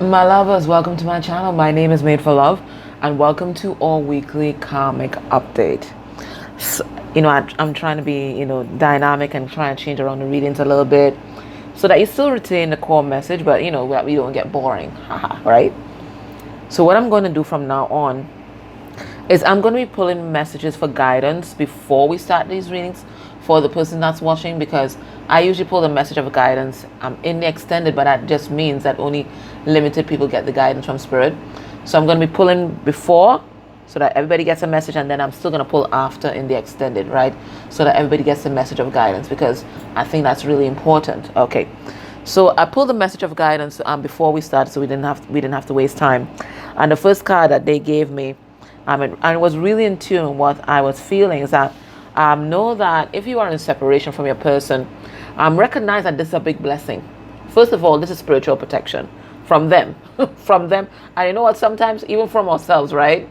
My lovers, welcome to my channel. My name is Made for Love, and welcome to our weekly karmic update. So, I'm trying to be, dynamic and trying to change around the readings a little bit so that you still retain the core message, but that we don't get boring, right? So what I'm going to do from now on is I'm going to be pulling messages for guidance before we start these readings for the person that's watching, because I usually pull the message of guidance in the extended, but that just means that only limited people get the guidance from spirit. So I'm going to be pulling before so that everybody gets a message, and then I'm still going to pull after in the extended, right? So that everybody gets the message of guidance, because I think that's really important. Okay. So I pulled the message of guidance before we started, so we didn't have to waste time. And the first card that they gave me, and it was really in tune with what I was feeling, is that know that if you are in separation from your person, recognize that this is a big blessing. First of all, this is spiritual protection from them, from them. And you know what? Sometimes even from ourselves, right?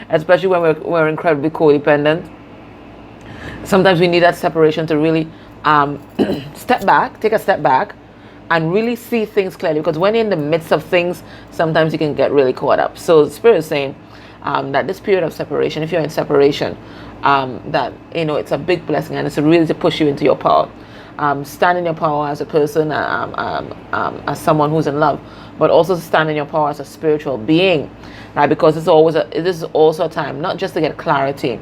Especially when we're incredibly codependent. Sometimes we need that separation to really take a step back, and really see things clearly. Because when you're in the midst of things, sometimes you can get really caught up. So the Spirit is saying that this period of separation, if you're in separation, that it's a big blessing, and it's really to push you into your power. Stand in your power as a person, as someone who's in love, but also to stand in your power as a spiritual being, right? Because this is also a time not just to get clarity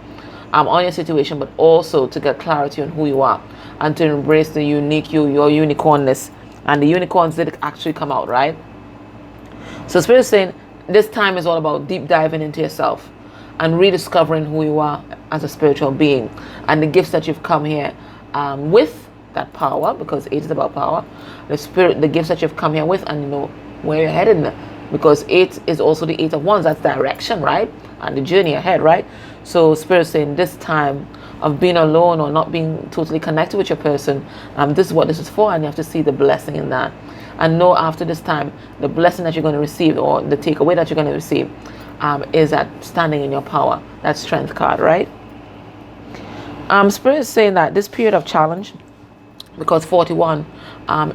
on your situation, but also to get clarity on who you are, and to embrace the unique you, your unicornness, and the unicorns did actually come out, right? So Spirit is saying this time is all about deep diving into yourself and rediscovering who you are as a spiritual being, and the gifts that you've come here with. That power, because 8 is about power, the gifts that you've come here with, and where you're headed, because 8 is also the 8 of Wands. That's direction, right? And the journey ahead, right? So Spirit is saying this time of being alone or not being totally connected with your person, this is what this is for, and you have to see the blessing in that, and know after this time the blessing that you're going to receive, or the takeaway that you're going to receive, is that standing in your power. That strength card, right? Spirit is saying that this period of challenge, because 41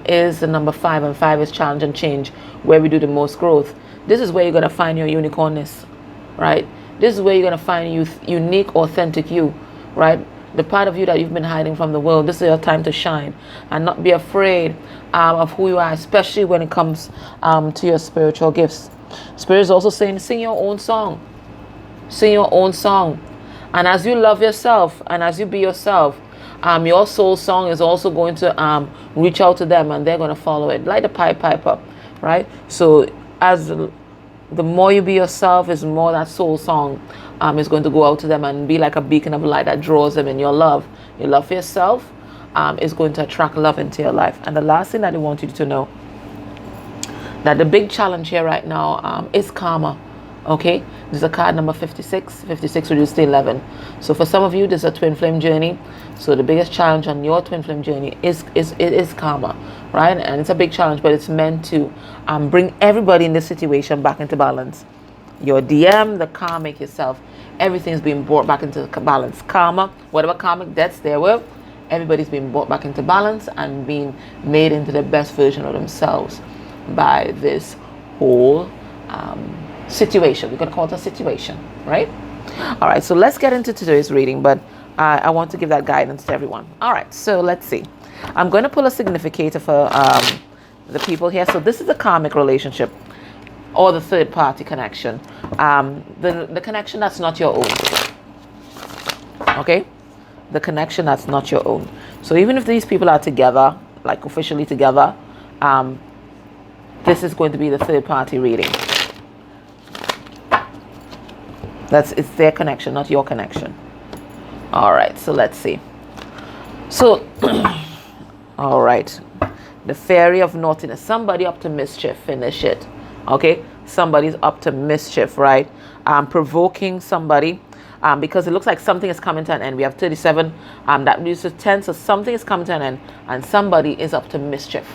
is the number 5, and 5 is challenge and change, where we do the most growth. This is where you're going to find your unicornness, right? This is where you're going to find unique, authentic you, right? The part of you that you've been hiding from the world. This is your time to shine, and not be afraid of who you are, especially when it comes to your spiritual gifts. Spirit is also saying, sing your own song. Sing your own song. And as you love yourself, and as you be yourself, your soul song is also going to reach out to them, and they're going to follow it, like the Pied Piper, right? So as the more you be yourself, is more that soul song is going to go out to them and be like a beacon of light that draws them in. Your love for yourself is going to attract love into your life. And the last thing that I want you to know, that the big challenge here right now is karma. Okay, this is a card number 56 reduced to 11. So for some of you, this is a twin flame journey. So the biggest challenge on your twin flame journey is karma, right? And it's a big challenge, but it's meant to bring everybody in this situation back into balance. Your DM, the karmic, yourself, everything's being brought back into balance. Karma, whatever karmic debts there were, everybody's being brought back into balance and being made into the best version of themselves by this whole situation. We're going to call it a situation, right? All right, so let's get into today's reading, but I want to give that guidance to everyone. All right, so let's see. I'm going to pull a significator for the people here. So this is a karmic relationship, or the third party connection. The connection that's not your own. Okay? The connection that's not your own. So even if these people are together, like officially together, this is going to be the third party reading. It's their connection, not your connection. All right, so let's see. So, all right. The fairy of naughtiness. Somebody up to mischief. Finish it. Okay? Somebody's up to mischief, right? Provoking somebody. Because it looks like something is coming to an end. We have 37. That leads to 10. So something is coming to an end. And somebody is up to mischief.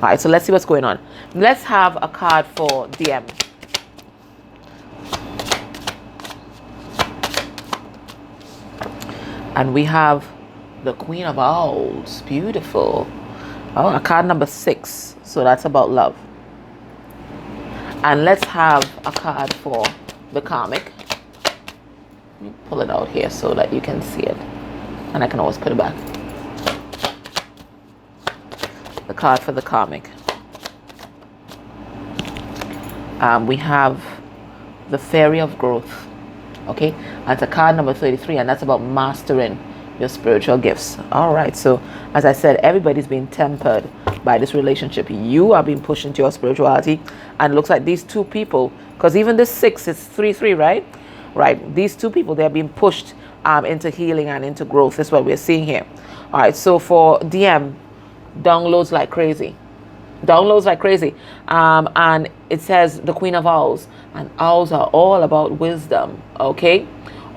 All right, so let's see what's going on. Let's have a card for DM. And we have the Queen of Owls. Beautiful. Oh, a card number 6. So that's about love. And let's have a card for the karmic. Let me pull it out here so that you can see it. And I can always put it back. The card for the karmic. We have the Fairy of Growth. Okay, that's a card number 33, and that's about mastering your spiritual gifts. All right, so as I said, everybody's being tempered by this relationship. You are being pushed into your spirituality, and it looks like these two people, because even this 6 is 3-3, right? Right, these two people, they're being pushed into healing and into growth. That's what we're seeing here. All right, so for DM, downloads like crazy. Downloads like crazy. And it says the Queen of Owls, and owls are all about wisdom. Okay,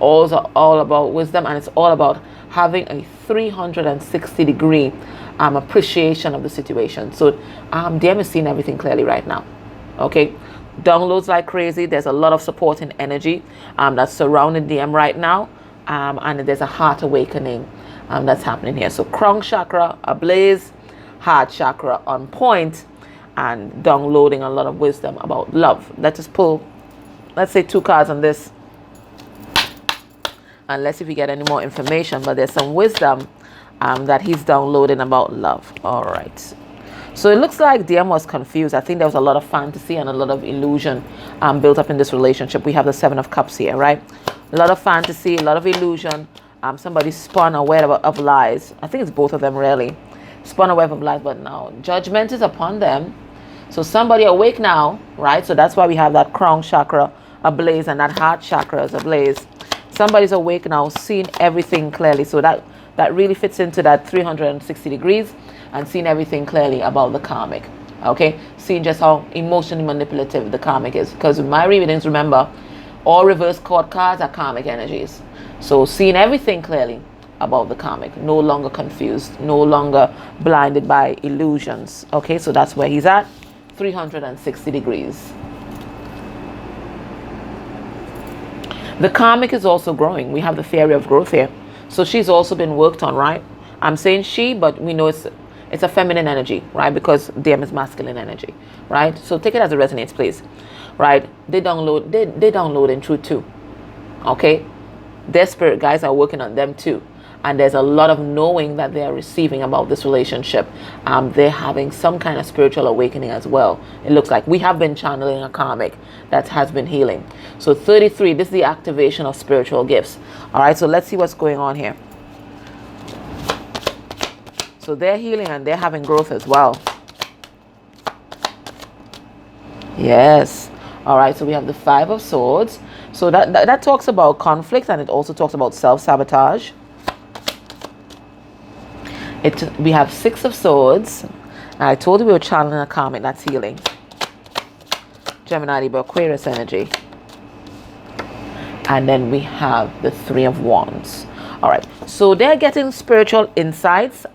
owls are all about wisdom, and it's all about having a 360-degree appreciation of the situation. So DM is seeing everything clearly right now. Okay, downloads like crazy. There's a lot of supporting energy that's surrounding DM right now, and there's a heart awakening that's happening here. So crown chakra ablaze, heart chakra on point, and downloading a lot of wisdom about love. Let's just pull, let's say, 2 cards on this, and let's see if we get any more information. But there's some wisdom that he's downloading about love. All right, so it looks like DM was confused. I think there was a lot of fantasy and a lot of illusion built up in this relationship. We have the 7 of Cups here, right? A lot of fantasy, a lot of illusion. Somebody spun a web of lies. I think it's both of them, really. Spun a web of lies, but now judgment is upon them. So somebody awake now, right? So that's why we have that crown chakra ablaze and that heart chakra is ablaze. Somebody's awake now, seeing everything clearly. So that really fits into that 360 degrees and seeing everything clearly about the karmic. Okay, seeing just how emotionally manipulative the karmic is. Because in my readings, remember, all reverse court cards are karmic energies. So seeing everything clearly about the karmic, no longer confused, no longer blinded by illusions. Okay, so that's where he's at, 360 degrees. The karmic is also growing. We have the Fairy of Growth here, so she's also been worked on, right? I'm saying she, but we know it's a feminine energy, right? Because DM is masculine energy, right? So take it as it resonates, please. Right, they download in truth too. Okay, their spirit guys are working on them too. And there's a lot of knowing that they are receiving about this relationship. They're having some kind of spiritual awakening as well. It looks like we have been channeling a karmic that has been healing. So 33, this is the activation of spiritual gifts. All right, so let's see what's going on here. So they're healing and they're having growth as well. Yes. All right, so we have the 5 of Swords. So that talks about conflict, and it also talks about self-sabotage. We have 6 of Swords. I told you we were channeling a karmic that's healing. Gemini, Libra, Aquarius energy. And then we have the 3 of Wands. All right, so they're getting spiritual insights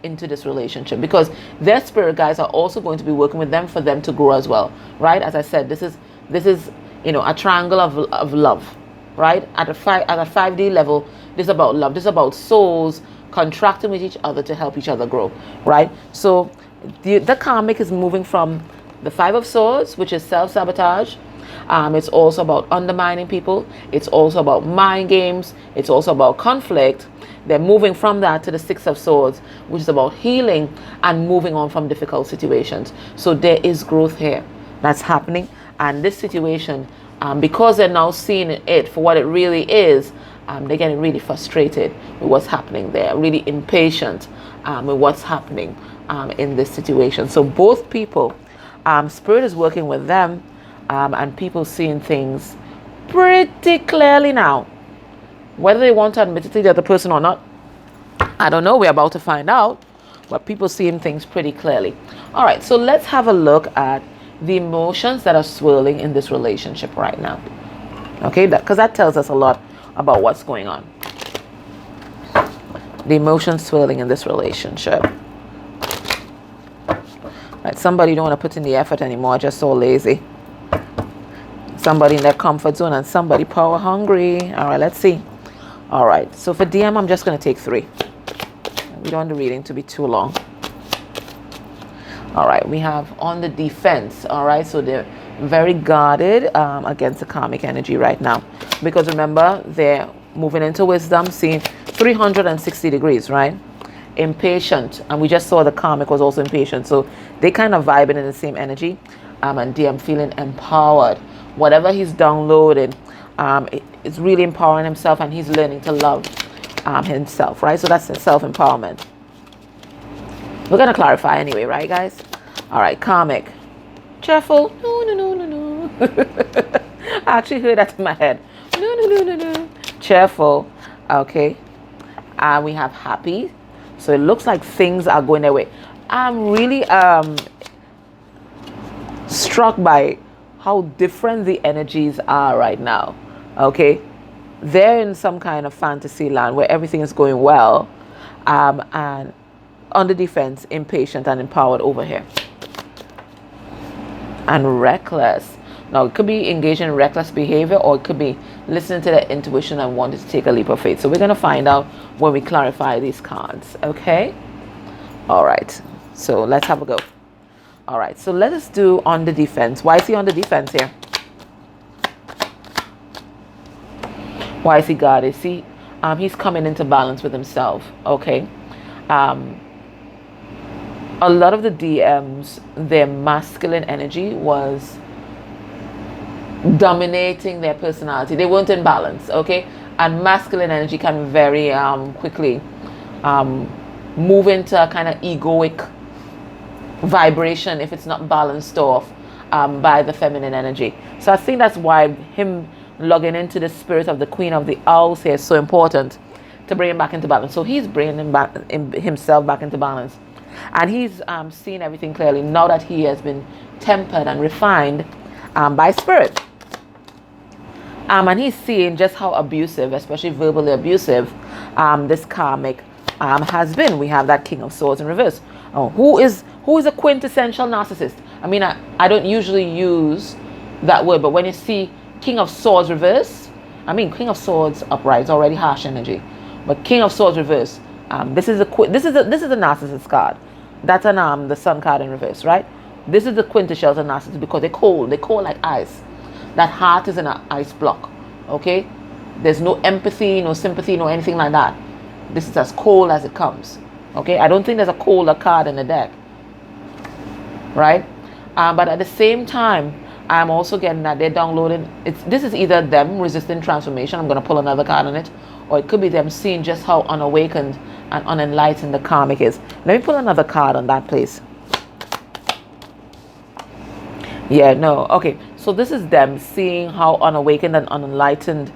into this relationship, because their spirit guides are also going to be working with them for them to grow as well, right? As I said, this is a triangle of love, right? At a 5D level, this is about love. This is about souls contracting with each other to help each other grow, right? So the karmic is moving from the 5 of Swords, which is self-sabotage. It's also about undermining people. It's also about mind games. It's also about conflict. They're moving from that to the 6 of Swords, which is about healing and moving on from difficult situations. So there is growth here that's happening. And this situation, because they're now seeing it for what it really is, they're getting really frustrated with what's happening there, really impatient with what's happening in this situation. So both people, spirit is working with them, and people seeing things pretty clearly now. Whether they want to admit it to the other person or not, I don't know. We're about to find out. But people seeing things pretty clearly. All right, so let's have a look at the emotions that are swirling in this relationship right now. Okay, because that tells us a lot about what's going on. The emotions swirling in this relationship. Right, somebody don't want to put in the effort anymore, just so lazy. Somebody in their comfort zone, and somebody power hungry. All right, let's see. All right, so for DM, I'm just going to take 3. We don't want the reading to be too long. All right, we have on the defense. All right, so they're very guarded against the karmic energy right now, because remember, they're moving into wisdom, seeing 360 degrees, right? Impatient, and we just saw the karmic was also impatient, so they kind of vibing in the same energy. And DM feeling empowered. Whatever he's downloaded, it's really empowering himself, and he's learning to love himself, right? So that's self-empowerment. We're gonna clarify anyway, right, guys? All right, karmic. Cheerful. No, no, no, no, no. I actually heard that in my head. No, no, no, no, no. Cheerful. Okay. And we have happy. So it looks like things are going their way. I'm really struck by how different the energies are right now. Okay. They're in some kind of fantasy land where everything is going well. And on the defense, impatient and empowered over here. And reckless. Now, it could be engaging in reckless behavior, or it could be listening to their intuition and wanting to take a leap of faith. So we're going to find out when we clarify these cards. Okay? All right. So let's have a go. All right. So let us do on the defense. Why is he on the defense here? Why is he guarded? See, he's coming into balance with himself. Okay? A lot of the DMs, their masculine energy was dominating their personality. They weren't in balance, okay? And masculine energy can very quickly move into a kind of egoic vibration if it's not balanced off by the feminine energy. So I think that's why him logging into the spirit of the Queen of the Owls here is so important, to bring him back into balance. So he's bringing himself back into balance. And he's seeing everything clearly now that he has been tempered and refined by spirit. And he's seeing just how abusive, especially verbally abusive, this karmic has been. We have that King of Swords in reverse. Who is a quintessential narcissist? I mean, I don't usually use that word, but when you see King of Swords reverse, I mean, King of Swords upright is already harsh energy, but King of Swords reverse, this is a narcissist card. That's the Sun card in reverse, right? This is the quintessential narcissist because they're cold like ice. That heart is in an ice block. Okay, there's no empathy, no sympathy, no anything like that. This is as cold as it comes. Okay, I don't think there's a colder card in the deck, right? But at the same time, I'm also getting that they're downloading. This is either them resisting transformation. I'm going to pull another card on it, or it could be them seeing just how unawakened and unenlightened the karmic is. Let me pull another card on that, please. Yeah, no, okay. So this is them seeing how unawakened and unenlightened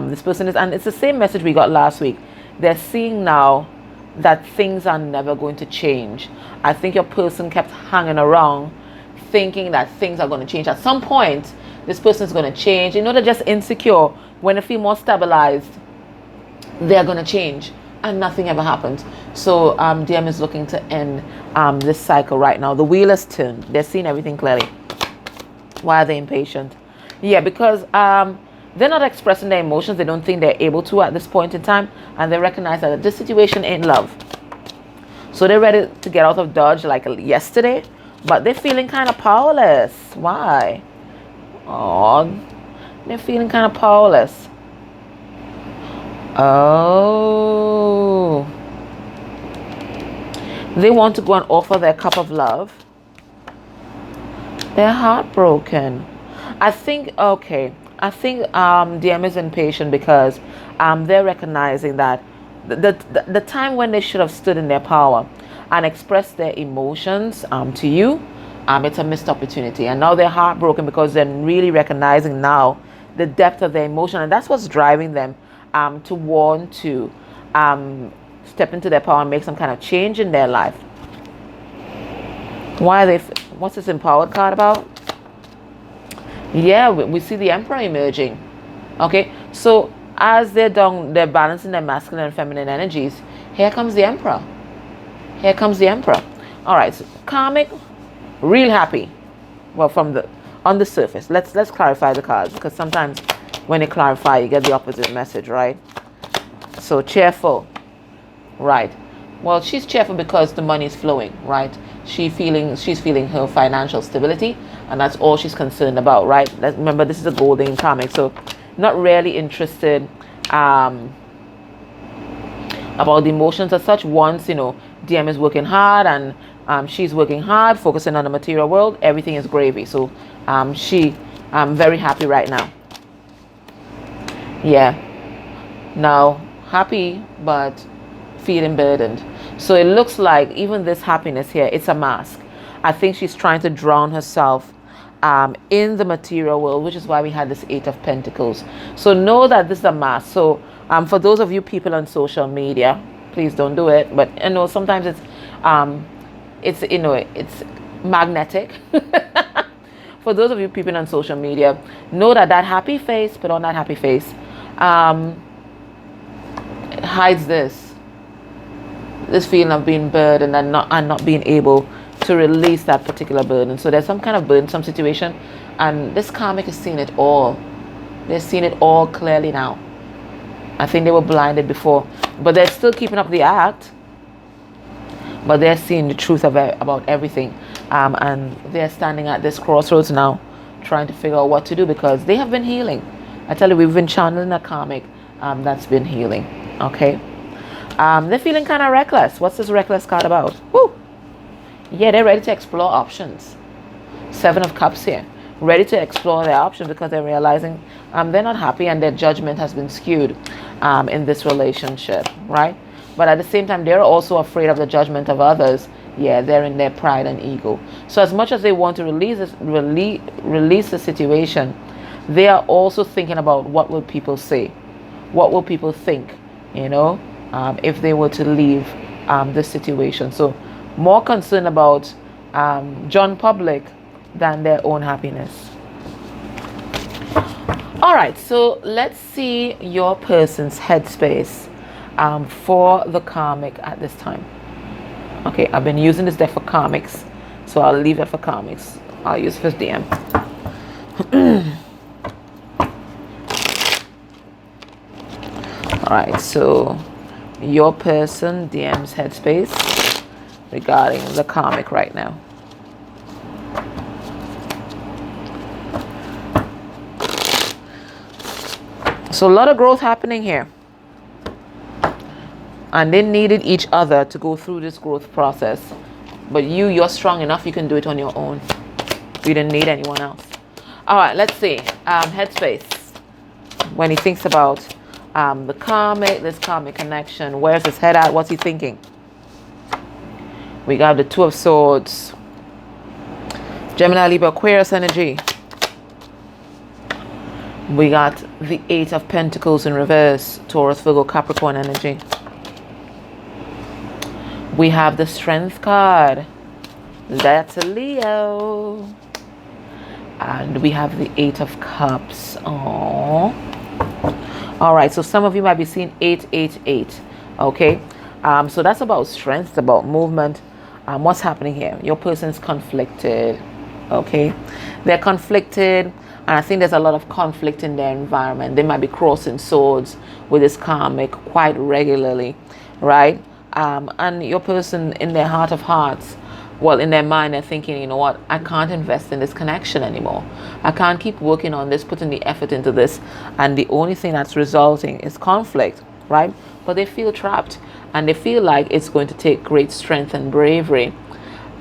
this person is. And it's the same message we got last week. They're seeing now that things are never going to change. I think your person kept hanging around thinking that things are going to change. At some point, this person is going to change. You know, they're just insecure. When they feel more stabilized, they're going to change. And nothing ever happens. So DM is looking to end this cycle right now. The wheel has turned. They're seeing everything clearly. Why are they impatient? Yeah, because they're not expressing their emotions. They don't think they're able to at this point in time. And they recognize that this situation ain't love. So they're ready to get out of Dodge like yesterday. But they're feeling kind of powerless. Why? Oh, they're feeling kind of powerless. Oh. They want to go and offer their cup of love. They're heartbroken. I think DM is impatient because they're recognizing that the time when they should have stood in their power and expressed their emotions to you, it's a missed opportunity. And now they're heartbroken because they're really recognizing now the depth of their emotion. And that's what's driving them to want to step into their power and make some kind of change in their life. Why are they... What's this empowered card about? Yeah, we see the Emperor emerging. Okay, so as they're balancing their masculine and feminine energies, here comes the Emperor. Here comes the Emperor. All right, so karmic, real happy. Well, on the surface, let's clarify the cards, because sometimes when you clarify, you get the opposite message, right? So cheerful, right? Well, she's cheerful because the money is flowing, right? She's feeling her financial stability, and that's all she's concerned about, right? Remember, this is a golden karmic, so not really interested about the emotions as such. Once, you know, DM is working hard and she's working hard, focusing on the material world, everything is gravy. So she very happy right now. Yeah. Now, happy, but feeling burdened. So it looks like even this happiness here, it's a mask. I think she's trying to drown herself in the material world, which is why we had this 8 of Pentacles. So know that this is a mask. So for those of you people on social media, please don't do it. But you know, sometimes it's you know, it's magnetic. For those of you people on social media, know that that happy face, put on that happy face, it hides this feeling of being burdened and not being able to release that particular burden. So there's some kind of burden, some situation, and this karmic is seeing it all. They're seeing it all clearly now. I think they were blinded before, but they're still keeping up the act. But they're seeing the truth about everything, and they're standing at this crossroads now, trying to figure out what to do, because they have been healing. I tell you, we've been channeling a karmic that's been healing. Okay, they're feeling kind of reckless. What's this reckless card about? Woo! Yeah, they're ready to explore options. 7 of Cups here, ready to explore their options because they're realizing they're not happy and their judgment has been skewed in this relationship, right? But at the same time, they're also afraid of the judgment of others. Yeah, they're in their pride and ego. So as much as they want to release the situation, they are also thinking about what will people say, what will people think, you know, if they were to leave this situation. So more concerned about John Public than their own happiness. All right, so let's see your person's headspace for the karmic at this time. Okay, I've been using this deck for karmics, so I'll leave that for karmics. I'll use first DM. All right, so your person DM's headspace regarding the karmic right now. So a lot of growth happening here. And they needed each other to go through this growth process. But you're strong enough, you can do it on your own. You didn't need anyone else. All right, let's see. Headspace. When he thinks about the karmic, this karmic connection, where's his head at? What's he thinking? We got the 2 of Swords. Gemini, Libra, Aquarius energy. We got the 8 of Pentacles in reverse. Taurus, Virgo, Capricorn energy. We have the Strength card. That's a Leo. And we have the 8 of Cups. Aww. All right, so some of you might be seeing 888. Okay, so that's about strength, about movement. What's happening here? Your person's conflicted. Okay, they're conflicted, and I think there's a lot of conflict in their environment. They might be crossing swords with this karmic quite regularly, right? And your person, in their heart of hearts, well, in their mind, they're thinking, you know what, I can't invest in this connection anymore. I can't keep working on this, putting the effort into this, and the only thing that's resulting is conflict, right? But they feel trapped, and they feel like it's going to take great strength and bravery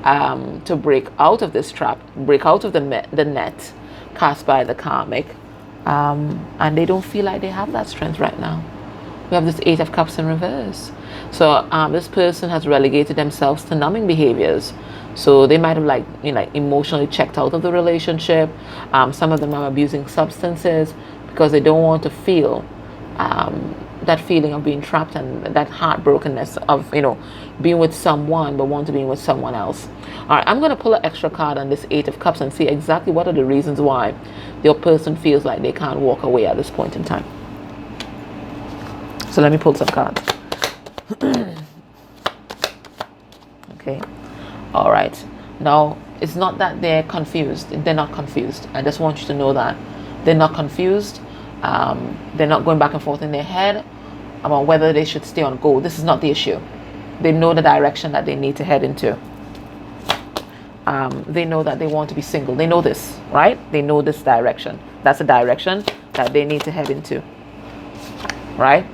to break out of this trap, break out of the net cast by the karmic, and they don't feel like they have that strength right now. We have this 8 of Cups in reverse. So this person has relegated themselves to numbing behaviors. So they might have emotionally checked out of the relationship. Some of them are abusing substances because they don't want to feel that feeling of being trapped and that heartbrokenness of, you know, being with someone but want to be with someone else. All right, I'm going to pull an extra card on this 8 of Cups and see exactly what are the reasons why your person feels like they can't walk away at this point in time. So let me pull some cards. Okay. All right. Now, it's not that they're confused. They're not confused. I just want you to know that. They're not confused. They're not going back and forth in their head about whether they should stay on go. This is not the issue. They know the direction that they need to head into. they know that they want to be single. They know this, right? They know this direction. That's a direction that they need to head into, right?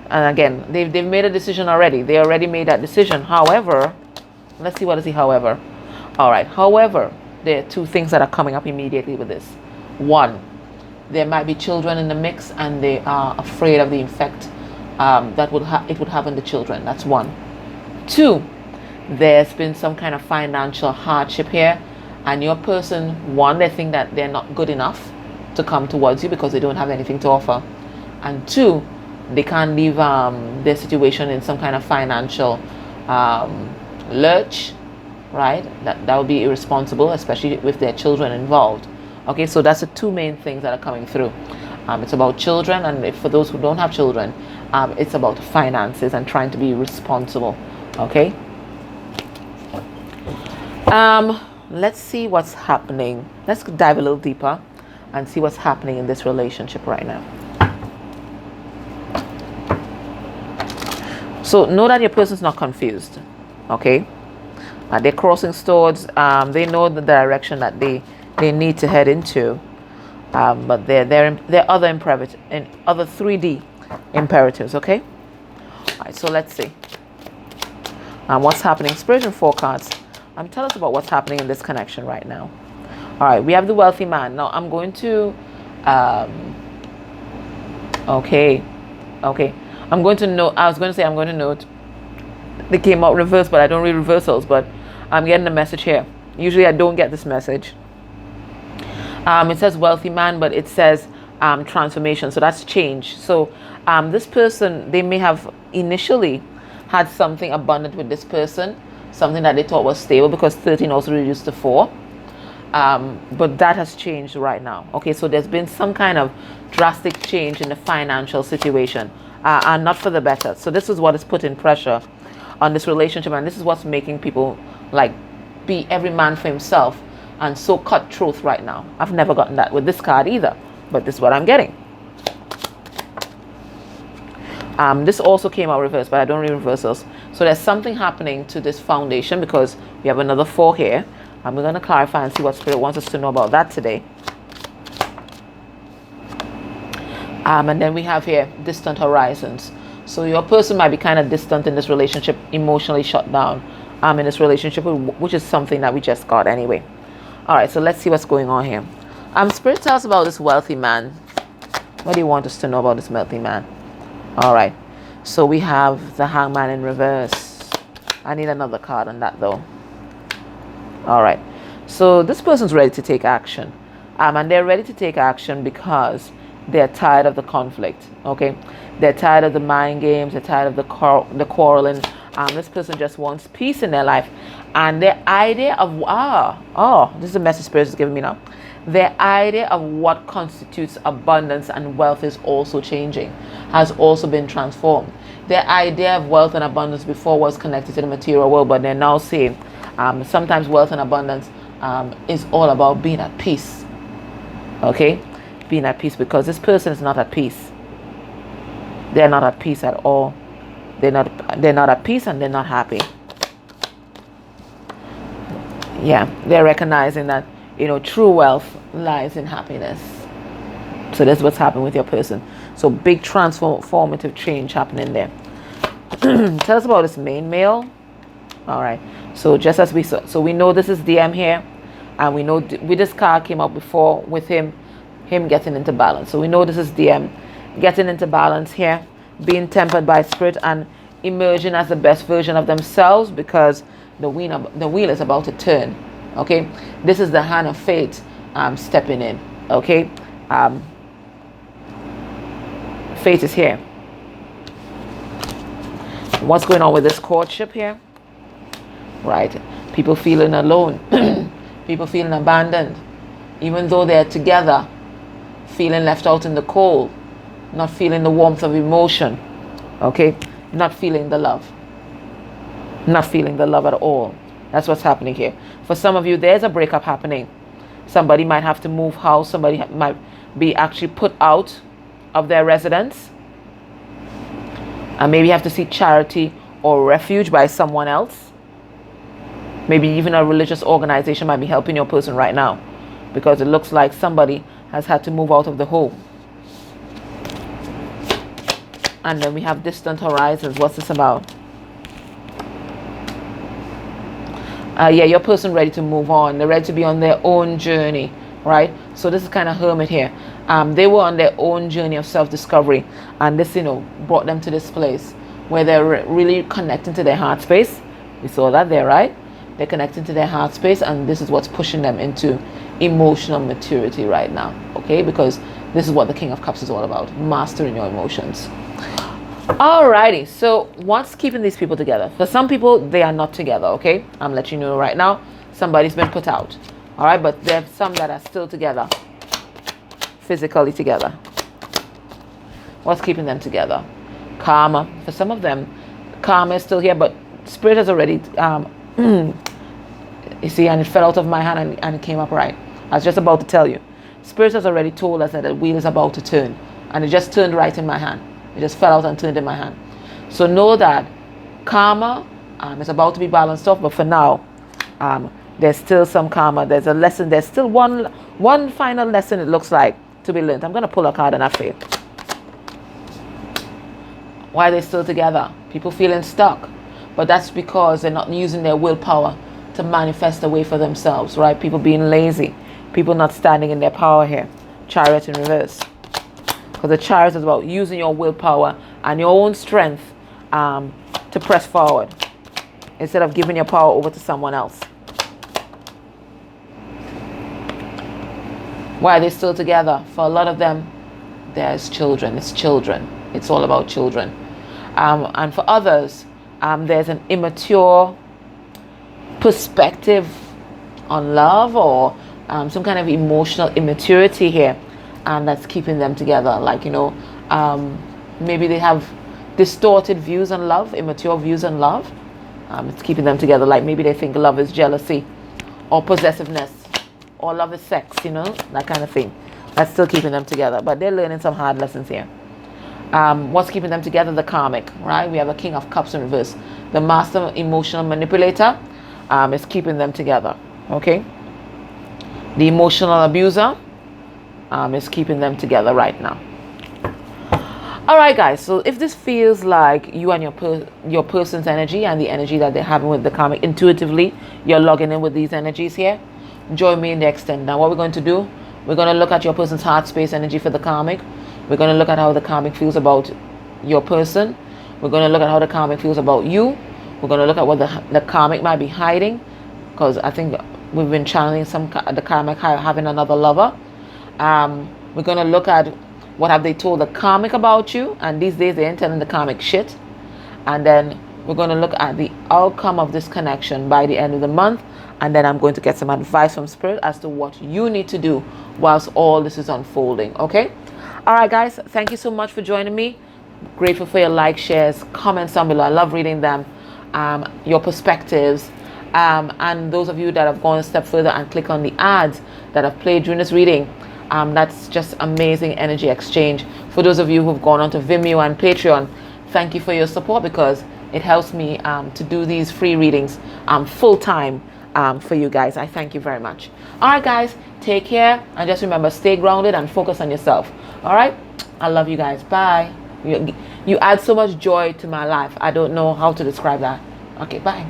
And again, they've made a decision already. They already made that decision. However, let's see what is the however. All right. However, there are two things that are coming up immediately with this. One, there might be children in the mix, and they are afraid of the effect that it would have on the children. That's one. Two, there's been some kind of financial hardship here, and your person, one, they think that they're not good enough to come towards you because they don't have anything to offer, and two, they can't leave their situation in some kind of financial lurch, right? That would be irresponsible, especially with their children involved. Okay, so that's the two main things that are coming through. It's about children, and for those who don't have children, it's about finances and trying to be responsible. Okay. Let's see what's happening. Let's dive a little deeper and see what's happening in this relationship right now. So know that your person's not confused. Okay. They're crossing swords. They know the direction that they need to head into, but they're other imperatives, in other 3D imperatives. Okay. All right. So let's see. What's happening? Spirit and 4 cards. Tell us about what's happening in this connection right now. All right. We have the wealthy man. Now I'm going to. Okay. I'm going to note. I was going to say I'm going to note. They came out reversed, but I don't read reversals. But I'm getting a message here. Usually I don't get this message. It says wealthy man, but it says transformation. So that's change. So this person, they may have initially had something abundant with this person, something that they thought was stable, because 13 also reduced to 4. But that has changed right now. Okay, so there's been some kind of drastic change in the financial situation, and not for the better. So this is what is putting pressure on this relationship, and this is what's making people like be every man for himself and so cutthroat right now. I've never gotten that with this card either, but this is what I'm getting. This also came out reversed, but I don't read reversals. So there's something happening to this foundation, because we have another 4 here, and we're going to clarify and see what Spirit wants us to know about that today. And then we have here distant horizons. So your person might be kind of distant in this relationship, emotionally shut down in this relationship, which is something that we just got anyway. All right, so let's see what's going on here. Spirit, tell us about this wealthy man. What do you want us to know about this wealthy man? All right, so we have the Hangman in reverse. I need another card on that though. All right, so this person's ready to take action, and they're ready to take action because they're tired of the conflict. Okay, they're tired of the mind games. They're tired of the quarreling. This person just wants peace in their life, and their idea of this is a message Spirit is giving me now. Their idea of what constitutes abundance and wealth is also changing, has also been transformed. Their idea of wealth and abundance before was connected to the material world, but they're now saying sometimes wealth and abundance is all about being at peace. Okay, being at peace, because this person is not at peace. They're not at peace at all. They're not at peace, and they're not happy. Yeah, they're recognizing that, true wealth lies in happiness. So that's what's happening with your person. So big transformative change happening there. Tell us about this main male. All right. So just as we saw, so we know this is DM here, and we know with this card came up before with him getting into balance. So we know this is DM getting into balance here, being tempered by Spirit and emerging as the best version of themselves, because the wheel is about to turn. Okay, this is the hand of fate stepping in. Okay, fate is here. What's going on with this courtship here? Right, people feeling alone, people feeling abandoned, even though they're together, feeling left out in the cold, not feeling the warmth of emotion. Okay, not feeling the love, not feeling the love at all. That's what's happening here. For some of you, there's a breakup happening. Somebody might have to move house. Somebody might be actually put out of their residence, and maybe have to seek charity or refuge by someone else. Maybe even a religious organization might be helping your person right now, because it looks like somebody has had to move out of the home. And then we have distant horizons. What's this about? Yeah, your person ready to move on. They're ready to be on their own journey, right? So this is kind of hermit here. They were on their own journey of self-discovery, and this, brought them to this place where they're really connecting to their heart space. We saw that there, right? They're connecting to their heart space, and this is what's pushing them into emotional maturity right now, okay? Because this is what the King of Cups is all about, mastering your emotions. Alrighty, so what's keeping these people together? For some people, they are not together, okay? I'm letting you know right now, somebody's been put out. Alright, but there's some that are still together, physically together. What's keeping them together? Karma. For some of them, karma is still here, but spirit has already, you see, and it fell out of my hand and it came up right. I was just about to tell you. Spirit has already told us that the wheel is about to turn, and it just turned right in my hand. It just fell out and turned in my hand. So know that karma is about to be balanced off, but for now, there's still some karma. There's a lesson. There's still one final lesson, it looks like, to be learned. I'm going to pull a card and I fail. Why are they still together? People feeling stuck. But that's because they're not using their willpower to manifest a way for themselves, right? People being lazy. People not standing in their power here. Chariot in reverse. Because the Chariot is about using your willpower and your own strength to press forward, instead of giving your power over to someone else. Why are they still together? For a lot of them, there's children. It's children. It's all about children. And for others, there's an immature perspective on love, or some kind of emotional immaturity here. And that's keeping them together. Like, maybe they have distorted views on love, immature views on love. It's keeping them together. Like maybe they think love is jealousy or possessiveness, or love is sex, that kind of thing. That's still keeping them together. But they're learning some hard lessons here. What's keeping them together? The karmic, right? We have a King of Cups in reverse. The master emotional manipulator is keeping them together, okay? The emotional abuser is keeping them together right now. All right, guys, so if this feels like you and your person's energy and the energy that they're having with the karmic, intuitively you're logging in with these energies here, join me in the extend. Now what we're going to do, we're going to look at your person's heart space energy for the karmic. We're going to look at how the karmic feels about your person. We're going to look at how the karmic feels about you. We're going to look at what the karmic might be hiding, because I think we've been channeling the karmic having another lover. We're going to look at what have they told the karmic about you, and these days they ain't telling the karmic shit. And then we're going to look at the outcome of this connection by the end of the month, and then I'm going to get some advice from spirit as to what you need to do whilst all this is unfolding. Okay, all right, guys, thank you so much for joining me. Grateful for your likes, shares, comments down below. I love reading them, your perspectives, and those of you that have gone a step further and click on the ads that have played during this reading. That's just amazing energy exchange. For those of you who've gone on to Vimeo and Patreon, thank you for your support, because it helps me to do these free readings full time for you guys. I thank you very much. All right, guys, take care, and just remember, stay grounded and focus on yourself. All right, I love you guys. Bye. You add so much joy to my life. I don't know how to describe that. Okay, bye.